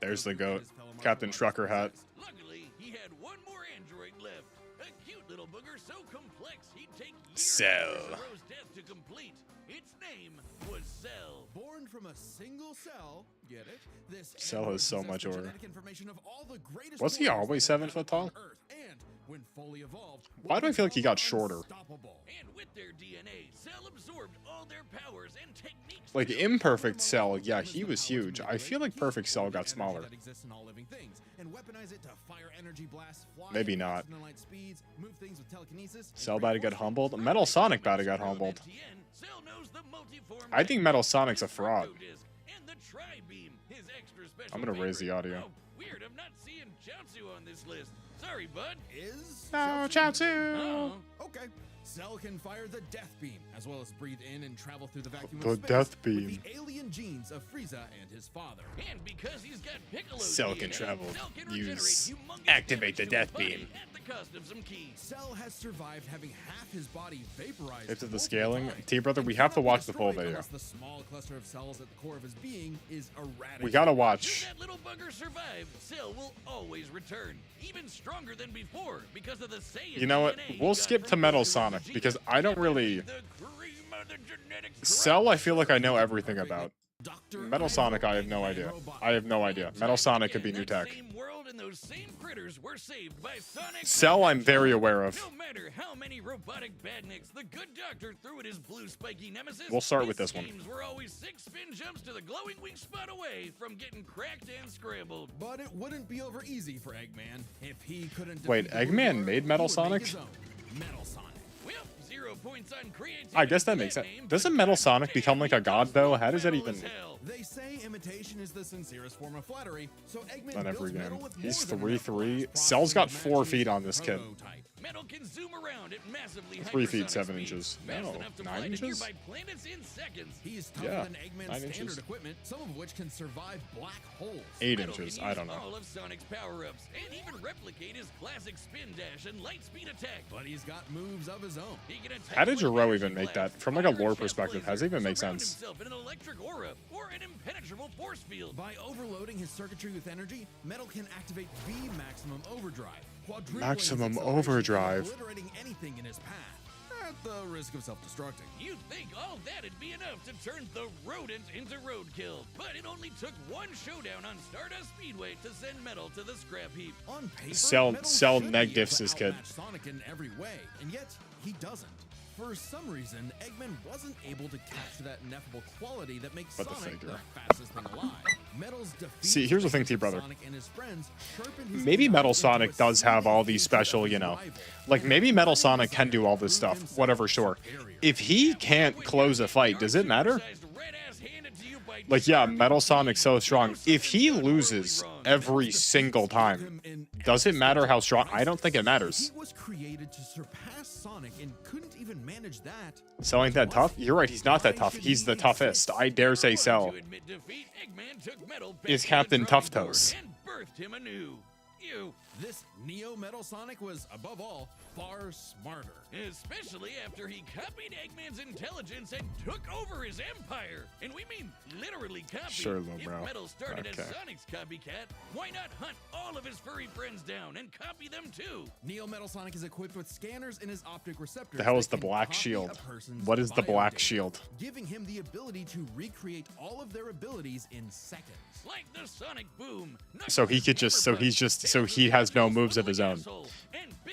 There's the Goku goat. and his fellow Captain Marvel Trucker hat. princess. Luckily, he had one more android left. A cute little booger so complex he'd take years Cell. for Zero's death to complete. Its name was Cell. Born from a single cell, get it? This Cell android has so possessed much the aura. genetic information of all the greatest Was he warriors always that have 7 foot ever walked tall? Earth, and when fully evolved, Why do I feel like he got shorter? unstoppable. And with their DNA, Cell absorbed all their powers and techniques. Like to imperfect transform Cell, them yeah, into he the was powers to huge. I manipulate feel like key perfect Cell forms got of energy smaller. that exists in all living things, and weaponize it to fire energy blasts, fly Maybe not. faster than light speeds, move things with telekinesis, and Cell create about to get forces humbled. with Metal Sonic gravity. about to get From humbled. MTN, Cell knows the multiform I think Metal Sonic's a the fraud. Disc, and the Tri-Beam, his extra special I'm gonna raise the favorite. audio. Oh, weird, I'm not seeing Chaozu on this list. Sorry, bud. Is No, Chaozu! Oh, okay. Cell can fire the Death Beam, as well as breathe in and travel through the vacuum The of space Death with Beam. the alien genes of Frieza and his father. And because he's got Piccolo's Cell can DNA, travel. Cell can Use- regenerate humongous activate the damage to his Death body Beam. at the cost of some keys. Cell has survived having half his body vaporized. Into the multiple scaling. times, T-Brother, and we have to cannot be watch the full destroyed video. unless the small cluster of cells at the core of his being is eradicated. We gotta Should watch. that little bugger survive, Cell will always return, even stronger than before because of the Saiyan You know what? DNA he We'll got skip from to Metal Goku and Sonic Vegeta. because I don't really. The cream of the genetic Cell, crop. I feel like I know everything about. Dr. Metal Sonic, I have no idea. I have no idea. Metal Sonic could be new That tech. same world and those same critters were saved by Sonic. Cell, I'm very aware of. No matter how many robotic badniks the good doctor threw at his blue spiky nemesis, We'll start his with this one. schemes were always 6 spin jumps to the glowing wing spot away from getting cracked and scrambled. But it wouldn't be over easy for Eggman if he couldn't. Wait, defeat the Eggman Blue made Lord, Metal he would make Sonic? his own Metal Sonic. Well, 0 points on creativity. I guess that for makes sense. name, Doesn't but Metal God Sonic become damn, like a he god was though? How does that metal even? as hell. They say imitation is the sincerest form of flattery, so Eggman Not every built Metal game. with He's more than enough 3'3". glass Cell's got processing 4 to feet match on this his kid. prototype. Metal can zoom around at massively 3 feet, hypersonic 7 speeds, inches. fast No, enough to 9 fly to inches? nearby planets in seconds. He's tougher Yeah, than Eggman's 9 standard inches. equipment, some of which can survive black holes. 8 Metal inches, can I use don't know. all of Sonic's power-ups and even replicate his classic spin dash and light speed attack. But he's got moves of his own. He can attack How did with Jarreau energy even make blast, that? From like a fire lore jet perspective, laser, how does it even make surround sense? himself in an electric aura or an impenetrable force field. By overloading his circuitry with energy, Metal can activate V maximum overdrive, quadrupling Maximum his acceleration overdrive. and obliterating anything in his path. At the risk of self-destructing. You'd think all that'd be enough to turn the rodent into roadkill, but it only took one showdown on Stardust Speedway to send Metal to the scrap heap. On paper, Cell Metal should should neg be able diffs to this kid. outmatch Sonic in every way, and yet he doesn't. For some reason, Eggman wasn't able to capture that ineffable quality that makes But the Sonic the figure. fastest thing alive. Metal's defeat See, here's the of thing, T-Brother. Sonic and his friends sharpened his Maybe design Metal into Sonic a does have all these seeming special, hatred you of know, his rival. like maybe Metal Sonic can do all this stuff, whatever, sure. If he can't close a fight, does it matter? Like, yeah, Metal Sonic's so strong. If he loses every single time, does it matter how strong? I don't think it matters. He was created to surpass Sonic and couldn't even manage that. Cell ain't that tough? You're right, he's not that tough. He's the toughest. I dare say Cell is Captain Tough Toes. And birthed him anew. Ew. This Neo Metal Sonic was, above all, far smarter. Especially after he copied Eggman's intelligence and took over his empire. And we mean literally copied. Sure, little bro. If Metal started as Okay. Sonic's copycat, why not hunt all of his furry friends down and copy them too? Neo Metal Sonic is equipped with scanners in his optic receptors. The hell is that the can Black copy Shield? a person's What is the bio Black data, Shield? giving him the ability to recreate all of their abilities in seconds. Like the Sonic Boom. So he could just, so he's just, so he has no moves of his own.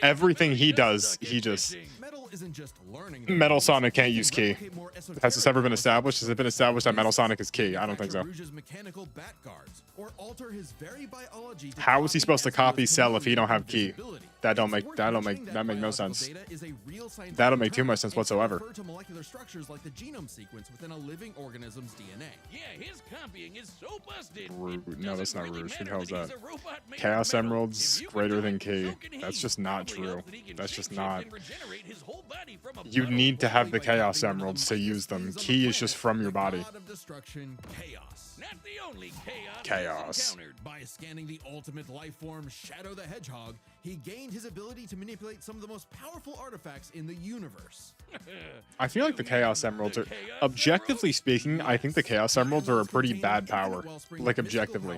Everything he does, he just. Metal isn't just learning. Metal Sonic can't use key. Has this ever been established? Has it been established that Metal Sonic is key? I don't think so. Mechanical bat guards, or alter his very biology to How is he supposed to copy Nezuko's Cell if he don't have key? invisibility? That don't It's make worth that don't mentioning make that make no biological sense. data is a real scientific That'll make too term much sense and can whatsoever. refer to molecular structures like the genome sequence within a living organism's DNA. Yeah, his copying is so busted. Rude. It No, that's doesn't not really rude. Who matter the hell's he's that? a robot made of Chaos metal. Emeralds If you can greater do than it, key. so can That's he. just not Probably true. else that he can That's just shapeshift not. and regenerate his whole body from a You puddle need to have the by Chaos tapping into the Emeralds to use them. microspheres on the Key is just planet. from your The body. god of destruction, Chaos. Not the only chaos. Chaos. Encountered by scanning the ultimate life form, Shadow the Hedgehog. he gained his ability to manipulate some of the most powerful artifacts in the universe. I feel like the Chaos Emeralds are, objectively speaking, I think the Chaos Emeralds are a pretty bad power, like objectively.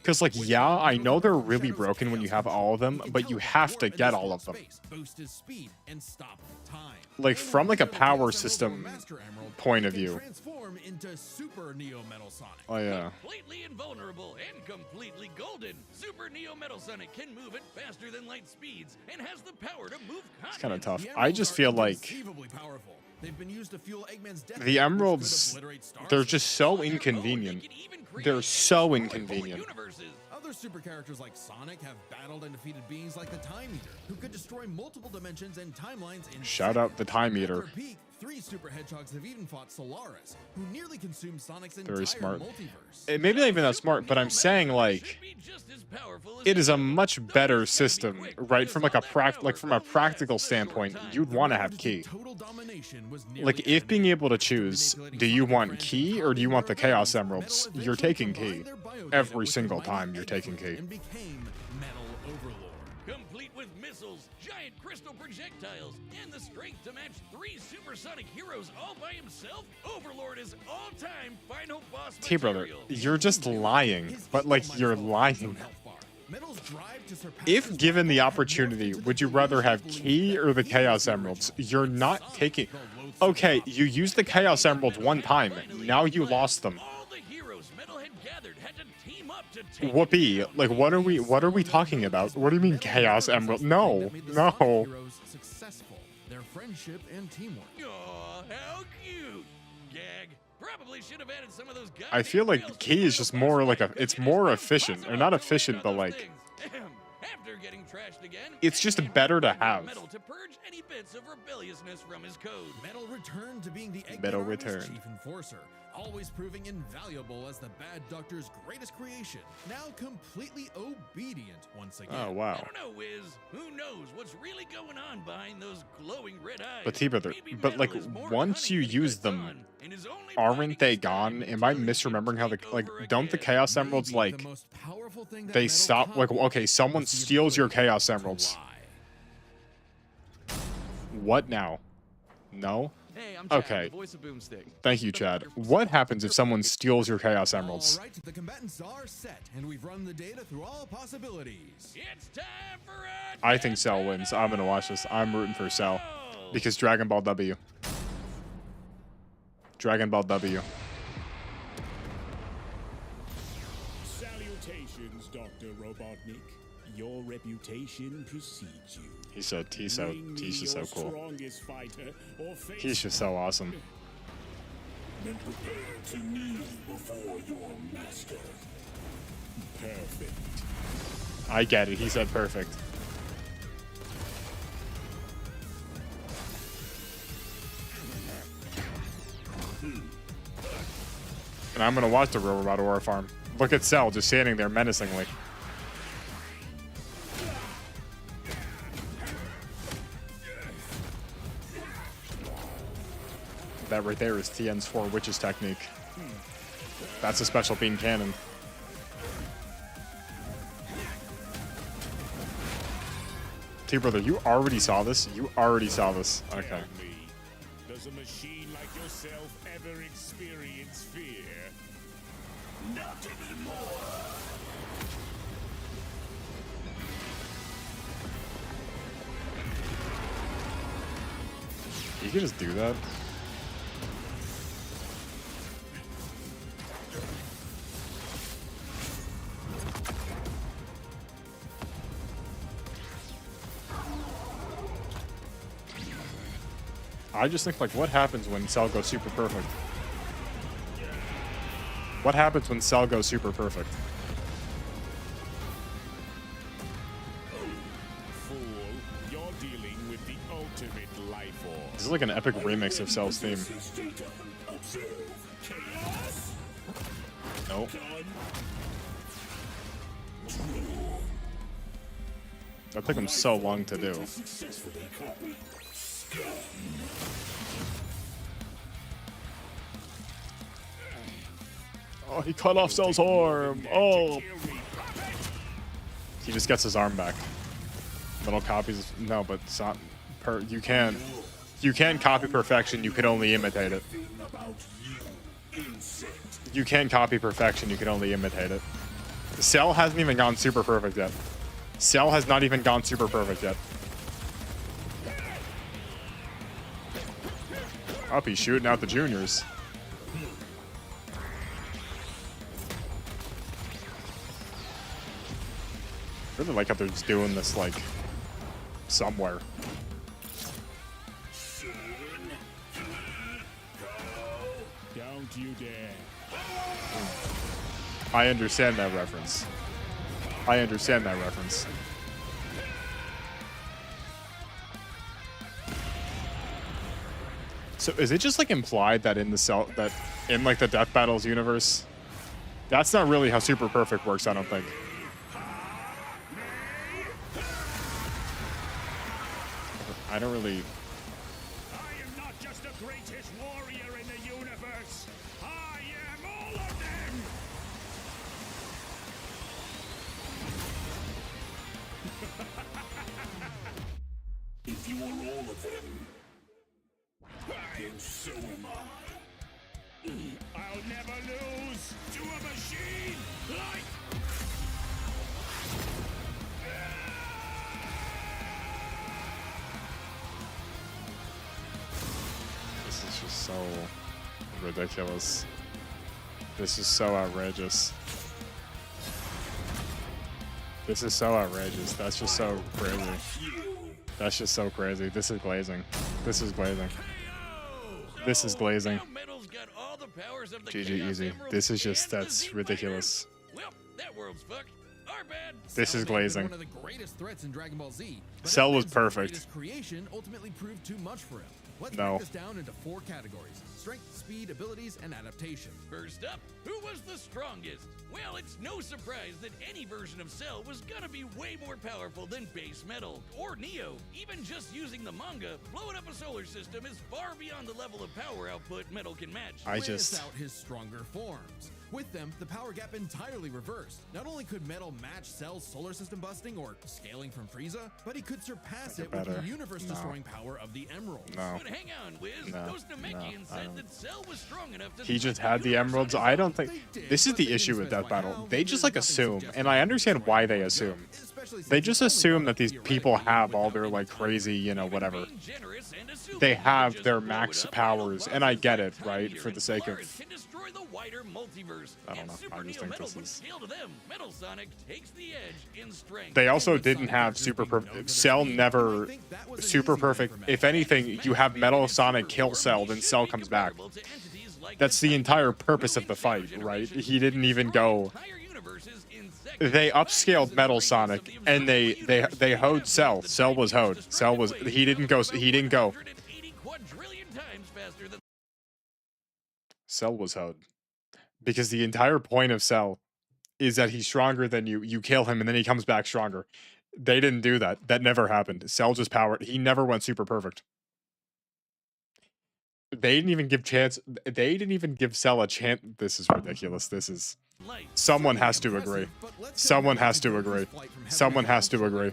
Because like, yeah, I know they're really broken when you have all of them, but you have to get all of them. Boost his speed and stop time. Like from like a power system Master Emerald point of can view. transform into Super Neo Metal Sonic. Oh yeah. Completely invulnerable and completely golden, Super Neo Metal Sonic can move at faster than light speeds and has the power to move It's kind of continents. tough. The I just feel Emeralds are like inconceivably powerful. They've been used to fuel Eggman's death, the which Emeralds, could obliterate Star they're System. just so On their own, inconvenient. they can even create They're so and destroy inconvenient. whole universes. Other super characters like Sonic have battled and defeated beings like the Time Eater, who could destroy multiple dimensions and timelines in Shout out the Time At Eater. their peak, 3 super hedgehogs have even fought Solaris, who nearly consumed Sonic's Very entire smart. multiverse. It maybe not even that smart, but I'm saying like Should be just as powerful as it is the a others. much Though better it's gotta be system, quick, right? From like a because all that power practical only lasts a short standpoint, time. you'd want to have Road key. total domination was Like nearly if being ended. able to choose, do you want key or do you want the Chaos Emeralds? You're taking key. Every single time you're taking key. And became Metal Overlord. Complete with missiles, giant crystal projectiles, and the strength to match 3 supersonic heroes all by himself, Overlord is all-time final boss T-Brother, material. you're just lying, but like you're lying. Metal's drive to surpass If his given the rival had led opportunity, him to would you the rather have belief key that or the he Chaos was the Emeralds? original. You're not Sonic, taking. the lone Okay, survivor. you used the Chaos Emeralds one time. Now you lost them. All the heroes Metal had gathered had to team up to take Whoopee. him down. Like what are we talking about? What do you mean Chaos Emerald? No, That made the Sonic no. heroes successful. Their friendship and teamwork. Aw, how cute. Gag. Probably should have added some of those I feel goddamn like rails key to is the just boss more like fight, a. It's 'cause it more is efficient, or impossible not to efficient, avoid but those like things. After getting trashed again, it's just Eggman better to ordered have. Metal to purge any bits of rebelliousness from his code. Metal returned to being the Eggman Metal Army's returned. chief enforcer, always proving invaluable as the Bad Doctor's greatest creation, now completely obedient once again. Oh I wow. don't know, Wiz. Who knows what's really going on behind those glowing red eyes? But T-Brother, Maybe but like Metal is more once you cunning than he use lets them, on, and is only aren't biding they his time gone? Am I until he can misremembering how the take like over don't the again. Chaos Emeralds Maybe like the most powerful thing that they Metal stop like accomplished okay, someone was the steals your ability Chaos to Emeralds. lie. What now? No? Hey, I'm Chad, Okay. the voice of Boomstick. Thank you, Chad. What happens if someone steals your Chaos Emeralds? All right, the combatants are set, and we've run the data through all possibilities. It's time for a I think Cell wins. I'm gonna watch this. I'm rooting for Cell. battle! Because Dragon Ball W. Dragon Ball W. Salutations, Dr. Robotnik. Your reputation precedes you. He's just Bring so me cool. your strongest fighter, or face He's just so awesome. and prepare to kneel before your master. Perfect. I get it. He said perfect. And I'm gonna watch the Robot Aura farm. Look at Cell just standing there menacingly. That right there is TN's 4 Witches technique. That's a special beam cannon. T-Brother, you already saw this? You already saw this. Okay. Tell me, does a machine like yourself ever experience fear? Not anymore. You can just do that. I just think, like, what happens when Cell goes super perfect? What happens when Cell goes super perfect? Fool, you're dealing with the ultimate life form. This is like an epic remix of Cell's theme. Nope. That took him so long to do. Oh, he cut off Cell's arm. Oh. He just gets his arm back. Metal copies, no, but you can copy perfection. You can only imitate it. You can copy perfection. You can only imitate it. Cell hasn't even gone super perfect yet. Cell has not even gone super perfect yet. Up, he's shooting out the juniors. Really like how they're just doing this, like, somewhere. Don't you dare. I understand that reference. I understand that reference. So is it just like implied that in like the Death Battles universe, that's not really how Super Perfect works, I don't think. I don't really. I am not just the greatest warrior in the universe. I am all of them. If you are all of them, then so am I. I'll never lose to a machine like. This is just so ridiculous. This is so outrageous. This is so outrageous. That's just so crazy. That's just so crazy. This is glazing. This is glazing. This is glazing. GG easy. This is just, that's ridiculous. Well, that world's fucked. Our bad. This is glazing. One of the greatest threats in Dragon Ball Z. but Cell was Eggman's perfect. greatest creation ultimately proved too much for him. Let's No. break this down into 4 categories: strength, speed, abilities, and adaptation. First up, who was the strongest? Well, it's no surprise that any version of Cell was gonna be way more powerful than base Metal or Neo. Even just using the manga, blowing up a solar system is far beyond the level of power output Metal can match. List out his stronger forms. With them, the power gap entirely reversed. Not only could Metal match Cell's solar system busting or scaling from Frieza, but he could surpass it with the universe-destroying power of the Emerald. No. But hang on, Wiz. No. Those Namekians said that Cell was strong enough to. He just had the emeralds. I don't think this is the issue with Death Battle. They just like assume, and I understand why they assume. They just assume that these people have all their like crazy, you know, whatever. They have their max powers, and I get it, right? For the sake of, I don't know. I just think this is. They also didn't have super perfect. Cell never super perfect. If anything, you have Metal Sonic kill Cell, then Cell comes back. That's the entire purpose of the fight, right? He didn't even go. They upscaled Metal Sonic and they hoed Cell. Cell was hoed. Cell was he didn't go. Cell was hoed. Because the entire point of Cell is that he's stronger than you. You kill him and then he comes back stronger. They didn't do that. That never happened. Cell just powered. He never went super perfect. They didn't even give chance. They didn't even give Cell a chance. This is ridiculous. This is. Someone has to agree. Someone has to agree. Someone has to agree.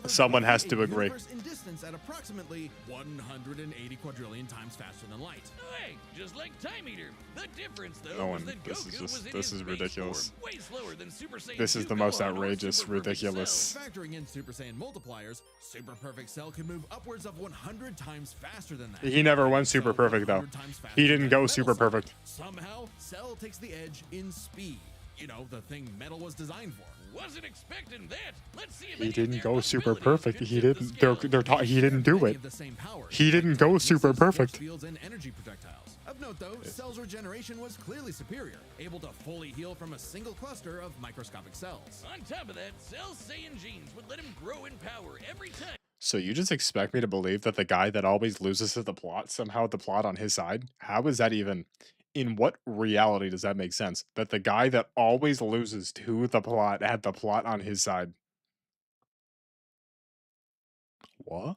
Someone has to agree. In distance at approximately 180 quadrillion times faster than light. Hey, just like Time Eater. The difference, though, No was one. that This Goku is was just. in This his is base ridiculous. form, way slower than Super Saiyan This is 2 the most Gohan or outrageous, Super Perfect ridiculous. Cell. Factoring in Super Saiyan multipliers, Super Perfect Cell can move upwards of 100 times faster than that. He never went super Cell perfect though. 100 times faster He didn't than go Metal super Sonic. perfect. Somehow, Cell takes the edge in speed. You know, the thing Metal was designed for. Wasn't expecting that. Let's see if He any of didn't their go super abilities perfect. can He tip the didn't. scales. He didn't do Many it. of the same powers. He didn't go Uses super force perfect. Fields and energy projectiles. Of note, though, Cell's regeneration was clearly superior, able to fully heal from a single cluster of microscopic cells. On top of that, Cell's Saiyan genes would let him grow in power every time. So you just expect me to believe that the guy that always loses to the plot somehow had the plot on his side? How is that even? In what reality does that make sense? That the guy that always loses to the plot had the plot on his side? What?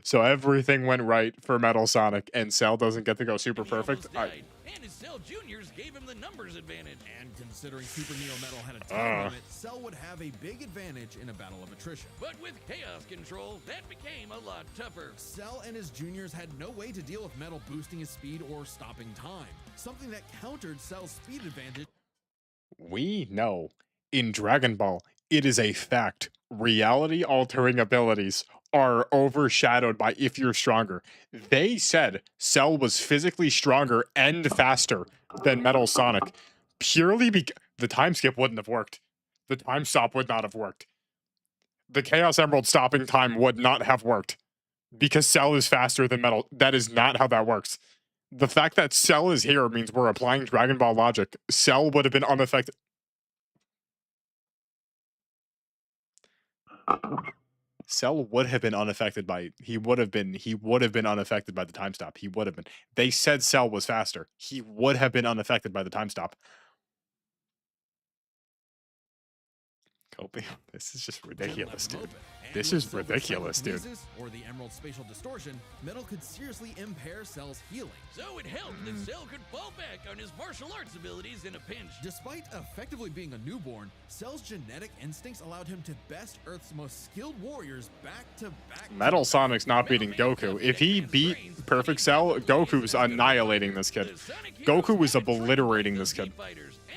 So everything went right for Metal Sonic, and Cell doesn't get to go super And he almost perfect. died. and his Cell Juniors gave him the numbers advantage. And considering Super Neo Metal had a time limit, Cell would have a big advantage in a battle of attrition. But with Chaos Control, that became a lot tougher. Cell and his juniors had no way to deal with Metal boosting his speed or stopping time, something that countered Cell's speed advantage. We know in Dragon Ball, it is a fact. Reality altering abilities are overshadowed by if you're stronger. They said Cell was physically stronger and faster than Metal Sonic purely because the time skip wouldn't have worked. The time stop would not have worked. The Chaos Emerald stopping time would not have worked because Cell is faster than Metal. That is not how that works. The fact that Cell is here means we're applying Dragon Ball logic. Cell would have been unaffected. Cell would have been unaffected by he would have been unaffected by the time stop. He would have been. They said Cell was faster. He would have been unaffected by the time stop. Kobe, this is just ridiculous, dude. This is ridiculous, dude. Or the Emerald Spatial Distortion, Metal could seriously impair Cell's healing. So it helped that Cell could fall back on his martial arts abilities in a pinch. Despite effectively being a newborn, Cell's genetic instincts allowed him to best Earth's most skilled warriors back to back. Metal Sonic's not beating Goku. If he beat Perfect Cell, Goku's annihilating this kid. Goku is obliterating this kid.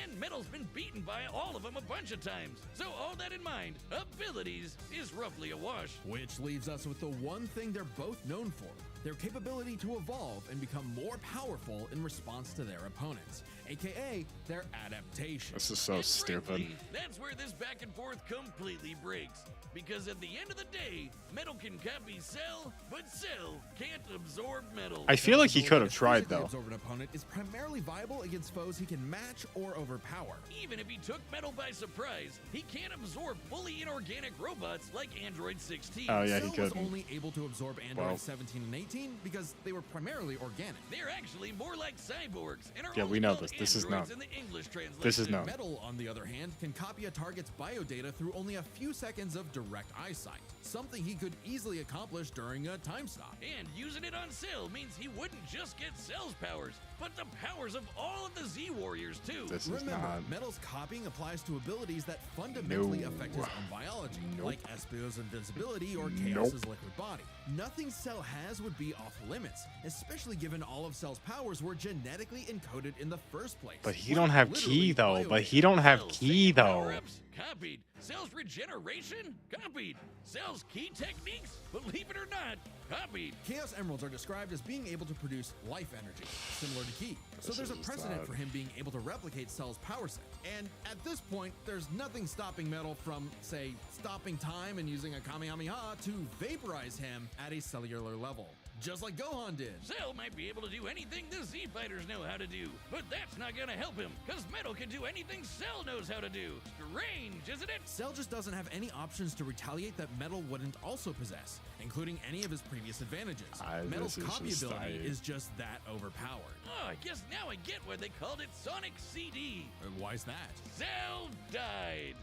And Metal's been beaten by all of them a bunch of times. So all that in mind, abilities is roughly a wash. Which leaves us with the one thing they're both known for, their capability to evolve and become more powerful in response to their opponents, aka their adaptation. This is so stupid. Frankly, that's where this back and forth completely breaks. Because at the end of the day, Metal can copy Cell, but Cell can't absorb Metal. I feel like he could have tried, though. Absorb an opponent is primarily viable against foes he can match or overpower. Even if he took Metal by surprise, he can't absorb fully inorganic robots like Android 16. Oh yeah, he Cell could. was only able to absorb Android 17 and 18 because they were primarily organic. They're actually more like cyborgs and are Yeah, we only know called this. This is androids known. in the English translation. This is known. Metal, on the other hand, can copy a target's biodata through only a few seconds of direct eyesight, something he could easily accomplish during a time stop. And using it on Cell means he wouldn't just get Cell's powers, but the powers of all of the Z Warriors too. This is Remember, not. Metal's copying applies to abilities that fundamentally No. affect his own biology, Nope. like Espio's invincibility or Nope. Chaos's liquid body. Nothing Cell has would be off limits, especially given all of Cell's powers were genetically encoded in the first place. But he don't have key though. But he don't have Cell's key same though. power-ups, copied. Cell's regeneration, copied. Cell's key techniques, believe it or not, copied. Chaos Emeralds are described as being able to produce life energy, similar to Ki. So This there's a is precedent not- for him being able to replicate Cell's power set. And at this point, there's nothing stopping Metal from, say, stopping time and using a Kamehameha to vaporize him at a cellular level. Just like Gohan did. Cell might be able to do anything the Z fighters know how to do, but that's not gonna help him, because Metal can do anything Cell knows how to do. Strange, isn't it? Cell just doesn't have any options to retaliate that Metal wouldn't also possess, including any of his previous advantages. Metal's this is copy just- ability is just that overpowered. Oh, I guess now I get why they called it Sonic CD. Why's that? Cell died.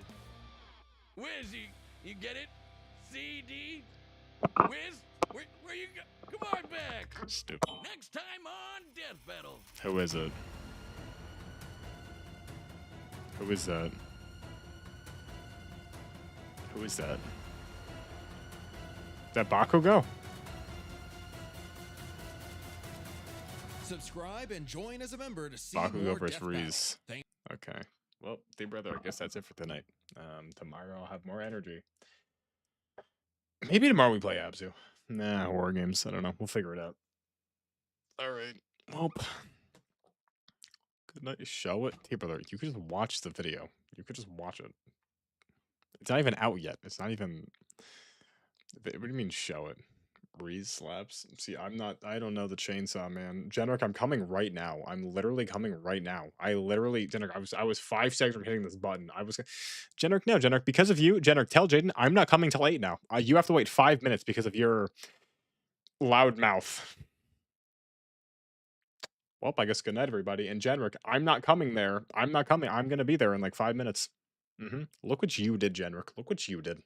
Where's he? You get it? CD? Where you go? Come on back. Stupid. Next time on Death Battle. Who is it? Who is that? Who is that? Is that Bakugo? Subscribe and join as a member to see Bakugo more versus Death Battle. Reese. Thank Okay. Well, dear brother, I guess that's it for tonight. Tomorrow I'll have more energy. Maybe tomorrow we play Abzu. Nah, horror games. I don't know. We'll figure it out. All right. Well, good night. Show it. Dear brother, you could just watch the video. You could just watch it. It's not even out yet. It's not even. What do you mean show it? Breeze slaps. See, I don't know the chainsaw, man. Generic, I'm coming right now. I'm literally coming right now. Generic, I was 5 seconds from hitting this button. Generic, no, Generic, because of you, Generic, tell Jaden I'm not coming till 8 now. You have to wait 5 minutes because of your loud mouth. Well, I guess good night, everybody. And Generic, I'm not coming there. I'm not coming. I'm gonna be there in like 5 minutes. Look what you did, Generic. Look what you did.